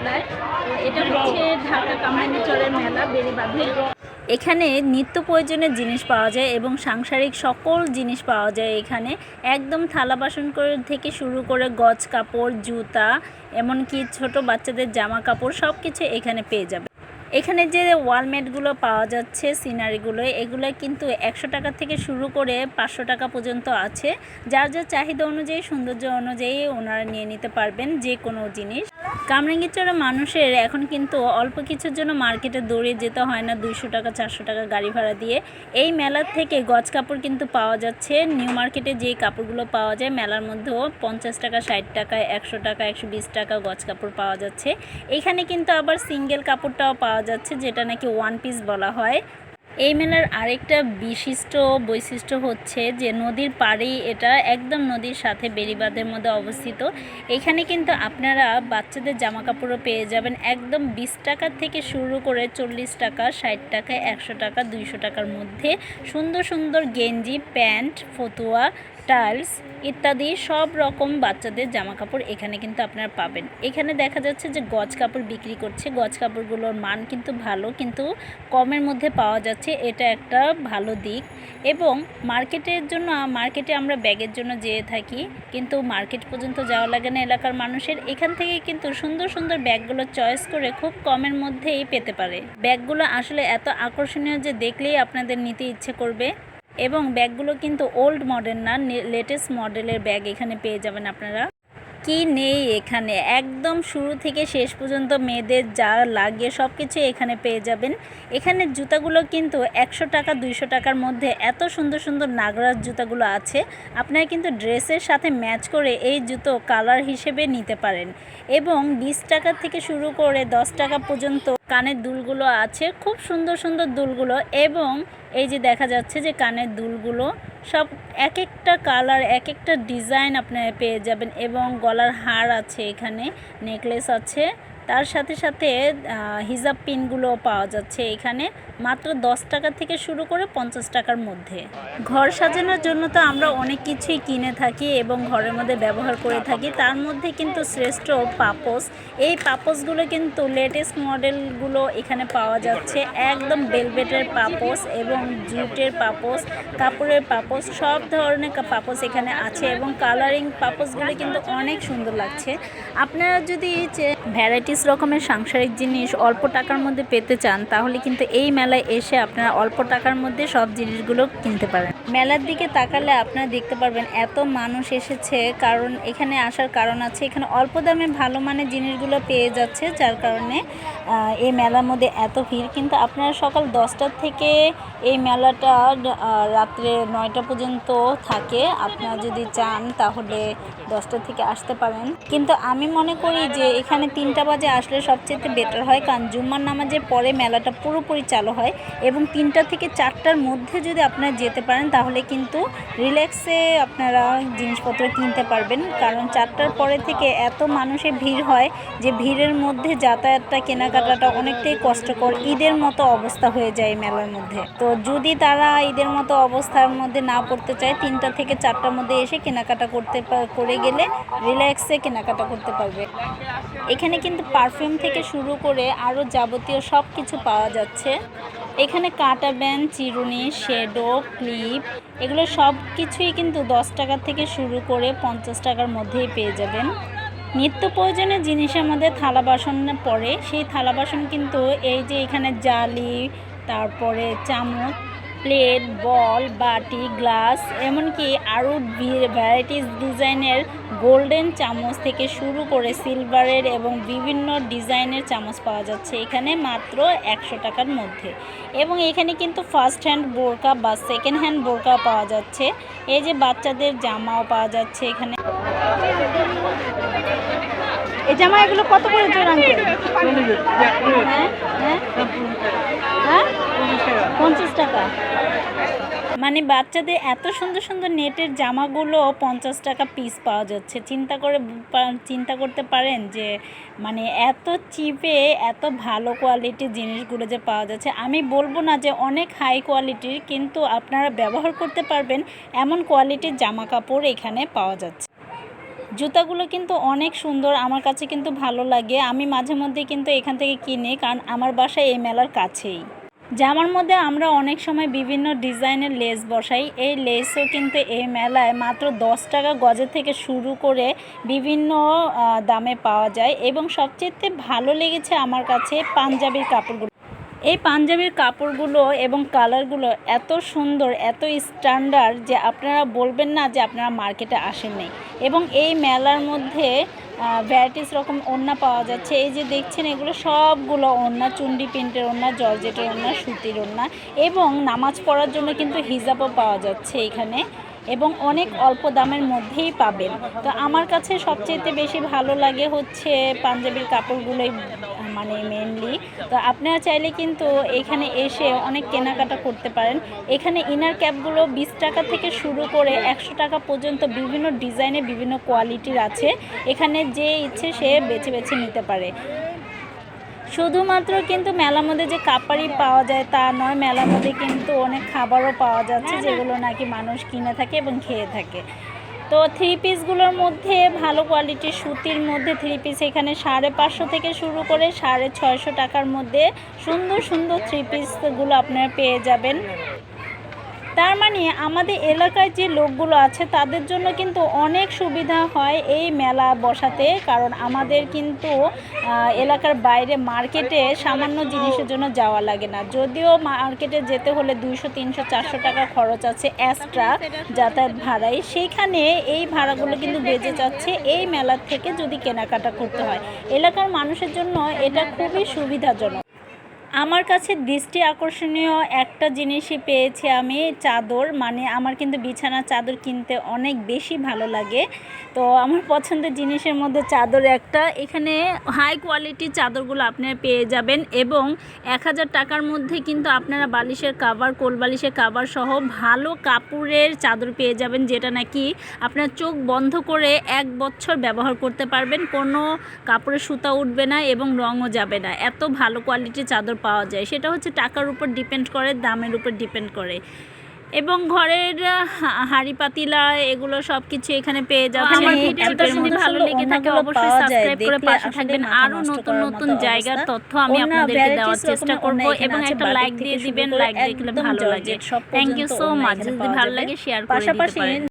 মেলায়। তো এটা হচ্ছে ঢাকা কামরাঙ্গীরচরের মেলা বেড়িবাঁধে। এখানে নিত্য প্রয়োজনীয় জিনিস পাওয়া যায় এবং সাংসারিক সকল জিনিস পাওয়া যায় এখানে। একদম থালা বাসন থেকে শুরু করে গজ কাপড়, জুতা, এমনকি ছোট বাচ্চাদের জামা কাপড় সব কিছু এখানে পেয়ে যাবে। এখানে যে ওয়ালমেটগুলো পাওয়া যাচ্ছে, সিনারিগুলো, এগুলো কিন্তু 100 টাকা থেকে শুরু করে 500 টাকা পর্যন্ত আছে। যার যার চাহিদা অনুযায়ী, সৌন্দর্য অনুযায়ী ওনারা নিয়ে নিতে পারবেন যে কোনো জিনিস। কামরাঙ্গীরচরের মানুষের এখন কিন্তু অল্প কিছুর জন্য মার্কেটে দৌড়ে যেতে হয় না 200 টাকা 400 টাকা গাড়ি ভাড়া দিয়ে। এই মেলার থেকে গজ কাপড় কিন্তু পাওয়া যাচ্ছে। নিউ মার্কেটে যে কাপড়গুলো পাওয়া যায় মেলার মধ্যেও 50 টাকা, 60 টাকা, 100 টাকা, 120 টাকা গজ কাপড় পাওয়া যাচ্ছে। এখানে কিন্তু আবার সিঙ্গেল কাপড়টাও পাওয়া যাচ্ছে, যেটা নাকি ওয়ান পিস বলা হয়। এই মেলার আরেকটা বৈশিষ্ট্য হচ্ছে যে নদীর পাড়েই এটা, একদম নদীর সাথে বেড়িবাঁধের মধ্যে অবস্থিত। এখানে কিন্তু আপনারা বাচ্চাদের জামা কাপড়ও পেয়ে যাবেন একদম 20 টাকা থেকে শুরু করে 40 টাকা, 60 টাকা, 100 টাকা, 200 টাকার মধ্যে সুন্দর সুন্দর গেঞ্জি, প্যান্ট, ফতুয়া, টাইলস ইত্যাদি সব রকম বাচ্চাদের জামা কাপড় এখানে কিন্তু আপনারা পাবেন। এখানে দেখা যাচ্ছে যে গজ কাপড় বিক্রি করছে। গজ কাপড়গুলোর মান কিন্তু ভালো, কিন্তু কমের মধ্যে পাওয়া যাচ্ছে, এটা একটা ভালো দিক। এবং মার্কেটে আমরা ব্যাগের জন্য যেয়ে থাকি, কিন্তু মার্কেট পর্যন্ত যাওয়া লাগে না এলাকার মানুষের। এখান থেকে কিন্তু সুন্দর সুন্দর ব্যাগগুলো চয়েস করে খুব কমের মধ্যেই পেতে পারে। ব্যাগগুলো আসলে এত আকর্ষণীয় যে দেখলেই আপনাদের নিতে ইচ্ছে করবে। এবং ব্যাগগুলো কিন্তু ওল্ড মডেল না, লেটেস্ট মডেলের ব্যাগ এখানে পেয়ে যাবেন আপনারা। কি নেই এখানে, একদম শুরু থেকে শেষ পর্যন্ত মেয়েদের যা লাগে সব কিছু এখানে পেয়ে যাবেন। এখানে জুতাগুলো কিন্তু 100 টাকা 200 টাকার মধ্যে এত সুন্দর সুন্দর নাগরাজ জুতাগুলো আছে। আপনারা কিন্তু ড্রেসের সাথে ম্যাচ করে এই জুতো কালার হিসেবে নিতে পারেন। এবং 20 টাকা থেকে শুরু করে 10 টাকা পর্যন্ত কানের দুলগুলো আছে, খুব সুন্দর সুন্দর দুলগুলো। এবং এই যে দেখা যাচ্ছে যে কানের দুলগুলো সব এক একটা কালার, এক একটা ডিজাইন আপনারা পেয়ে যাবেন। এবং গলার হার আছে, এখানে নেকলেস আছে, তার সাথে সাথে হিজাব পিনগুলো পাওয়া যাচ্ছে এখানে মাত্র 10 টাকা থেকে শুরু করে 50 টাকার মধ্যে। ঘর সাজানোর জন্য তো আমরা অনেক কিছুই কিনে থাকি এবং ঘরের মধ্যে ব্যবহার করে থাকি, তার মধ্যে কিন্তু শ্রেষ্ঠ পাপোশ। এই পাপোশগুলো কিন্তু লেটেস্ট মডেলগুলো এখানে পাওয়া যাচ্ছে। একদম বেলভেটের পাপোশ এবং জুটের পাপোশ, কাপড়ের পাপোশ, সব ধরনের পাপোশ এখানে আছে। এবং কালারিং পাপোশগুলো কিন্তু অনেক সুন্দর লাগছে। আপনারা যদি ভ্যারাইটিস রকমের সাংসারিক জিনিস অল্প টাকার মধ্যে পেতে চান, তাহলে কিন্তু এই মেলায় এসে আপনারা অল্প টাকার মধ্যে সব জিনিসগুলো কিনতে পারেন। মেলার দিকে তাকালে আপনারা দেখতে পারবেন এত মানুষ এসেছে, কারণ এখানে আসার কারণ আছে, এখানে অল্প দামে ভালো মানের জিনিসগুলো পেয়ে যাচ্ছে, যার কারণে এই মেলার মধ্যে এত ভিড়। কিন্তু আপনারা সকাল 10টা থেকে এই মেলাটা রাত্রে 9টা পর্যন্ত থাকে। আপনারা যদি চান তাহলে 10টা থেকে আসতে পারেন, কিন্তু আমি মনে করি যে এখানে 3টা বাজে আসলে সবচেয়ে বেটার হয়, কারণ জুম্মার নামাজের পরে মেলাটা পুরোপুরি চালু হয়। এবং 3টা থেকে 4টার মধ্যে যদি আপনারা যেতে পারেন তাহলে কিন্তু রিল্যাক্সে আপনারা জিনিসপত্র কিনতে পারবেন, কারণ 4টার পরে থেকে এত মানুষের ভিড় হয় যে ভিড়ের মধ্যে যাতায়াতটা, কেনাকাটাটা অনেকটাই কষ্টকর। ঈদের মতো অবস্থা হয়ে যায় এই মেলার মধ্যে। তো যদি তারা ঈদের মতো অবস্থার মধ্যে না পড়তে চায়, 3টা থেকে 4টার মধ্যে এসে কেনাকাটা করে গেলে রিল্যাক্সে কেনাকাটা করতে পারবে। এখানে কিন্তু পারফিউম থেকে শুরু করে আরও যাবতীয় সব কিছু পাওয়া যাচ্ছে। এখানে কাটা ব্যান, চিরুনি, শ্যাডো, ক্লিপ, এগুলো সব কিছুই কিন্তু 10 টাকা থেকে শুরু করে 50 টাকার মধ্যেই পেয়ে যাবেন। নিত্য প্রয়োজনীয় জিনিসের মধ্যে থালা বাসন পড়ে। সেই থালা বাসন কিন্তু এই যে এখানে জালি, তারপরে চামচ, প্লেট, বল, বাটি, গ্লাস, এমনকি আরও ভ্যারাইটিস ডিজাইনের গোল্ডেন চামচ থেকে শুরু করে সিলভারের এবং বিভিন্ন ডিজাইনের চামচ পাওয়া যাচ্ছে এখানে মাত্র 100 টাকার মধ্যে। এবং এখানে কিন্তু ফার্স্ট হ্যান্ড বোরকা বা সেকেন্ড হ্যান্ড বোরকা পাওয়া যাচ্ছে। এই যে বাচ্চাদের জামাও পাওয়া যাচ্ছে এখানে। এই জামা এগুলো কত করে জোড়া আনতে? হ্যাঁ 50 টাকা। মানে বাচ্চাদের এত সুন্দর সুন্দর নেটের জামাগুলো 50 টাকা পিস পাওয়া যাচ্ছে। চিন্তা করতে পারেন যে মানে এত চিপে এত ভালো কোয়ালিটির জিনিসগুলো যে পাওয়া যাচ্ছে। আমি বলবো না যে অনেক হাই কোয়ালিটির, কিন্তু আপনারা ব্যবহার করতে পারবেন এমন কোয়ালিটির জামা কাপড় এখানে পাওয়া যাচ্ছে। জুতাগুলো কিন্তু অনেক সুন্দর, আমার কাছে কিন্তু ভালো লাগে। আমি মাঝে মধ্যে কিন্তু এখান থেকে কিনি, কারণ আমার বাসা এই মেলার কাছেই। জামার মধ্যে আমরা অনেক সময় বিভিন্ন ডিজাইনের লেস বসাই, এই লেসও কিন্তু এই মেলায় মাত্র 10 টাকা গজের থেকে শুরু করে বিভিন্ন দামে পাওয়া যায়। এবং সবচেয়ে ভালো লেগেছে আমার কাছে পাঞ্জাবির কাপড়গুলো। এই পাঞ্জাবির কাপড়গুলো এবং কালারগুলো এত সুন্দর, এত স্ট্যান্ডার্ড যে আপনারা বলবেন না যে আপনারা মার্কেটে আসেননি। এবং এই মেলার মধ্যে ভ্যারাইটিস রকম ওড়না পাওয়া যাচ্ছে। এই যে দেখছেন, এগুলো সবগুলো ওড়না, চুন্ডি প্রিন্টের ওড়না, জর্জেটের ওড়না, সুতির ওড়না, এবং নামাজ পড়ার জন্য কিন্তু হিজাবও পাওয়া যাচ্ছে এখানে, এবং অনেক অল্প দামের মধ্যেই পাবেন। তো আমার কাছে সবচেয়ে বেশি ভালো লাগে হচ্ছে পাঞ্জাবির কাপড়গুলোই, মানে মেনলি। তো আপনারা চাইলে কিন্তু এখানে এসে অনেক কেনাকাটা করতে পারেন। এখানে ইনার ক্যাপগুলো 20 টাকা থেকে শুরু করে 100 টাকা পর্যন্ত বিভিন্ন ডিজাইনে বিভিন্ন কোয়ালিটির আছে। এখানে যে ইচ্ছে সে বেছে বেছে নিতে পারে। শুধুমাত্র কিন্তু মেলার মধ্যে যে কাপড়ই পাওয়া যায় তা নয়, মেলার মধ্যে কিন্তু অনেক খাবারও পাওয়া যাচ্ছে যেগুলো নাকি মানুষ কিনে থাকে এবং খেয়ে থাকে। তো থ্রি পিসগুলোর মধ্যে ভালো কোয়ালিটির সুতির মধ্যে থ্রি পিস এখানে 550 থেকে শুরু করে 650 টাকার মধ্যে সুন্দর সুন্দর থ্রি পিসগুলো আপনারা পেয়ে যাবেন। তার মানে আমাদের এলাকায় যে লোকগুলো আছে তাদের জন্য কিন্তু অনেক সুবিধা হয় এই মেলা বসাতে, কারণ আমাদের কিন্তু এলাকার বাইরে মার্কেটে সামান্য জিনিসের জন্য যাওয়া লাগে না। যদিও মার্কেটে যেতে হলে 200, 300, 400 টাকা খরচ আছে এক্সট্রা যাতায়াত ভাড়ায়, সেইখানে এই ভাড়াগুলো কিন্তু বেঁচে যাচ্ছে এই মেলার থেকে যদি কেনাকাটা করতে হয়। এলাকার মানুষের জন্য এটা খুবই সুবিধাজনক। আমার কাছে দৃষ্টি আকর্ষণীয় একটা জিনিসই পেয়েছি আমি, চাদর। মানে আমার কিন্তু বিছানার চাদর কিনতে অনেক বেশি ভালো লাগে। তো আমার পছন্দের জিনিসের মধ্যে চাদর একটা। এখানে হাই কোয়ালিটির চাদরগুলো আপনারা পেয়ে যাবেন, এবং 1000 টাকার মধ্যে কিন্তু আপনারা বালিশের কাভার, কোল বালিশের কাভার সহ ভালো কাপড়ের চাদর পেয়ে যাবেন, যেটা নাকি আপনার চোখ বন্ধ করে 1 বছর ব্যবহার করতে পারবেন, কোনো কাপড়ের সুতা উঠবে না এবং রঙও যাবে না। এত ভালো কোয়ালিটির চাদর পাওয়া যায়। সেটা হচ্ছে টাকার উপর ডিপেন্ড করে, দামের উপর ডিপেন্ড করে। এবং ঘরের হাঁড়ি পাতিলা এগুলো সব কিছু এখানে পেয়ে যাবেন। আমার ভিডিওটা যদি ভালো লেগে থাকে অবশ্যই সাবস্ক্রাইব করে পাশে থাকবেন। আরও নতুন নতুন জায়গার তথ্য আমি আপনাদেরকে দেওয়ার চেষ্টা করব, এবং একটা লাইক দিয়ে দিবেন, লাইক দেখলে ভালো লাগে। Thank you so much. যদি ভালো লাগে শেয়ার করে দিতে পারেন।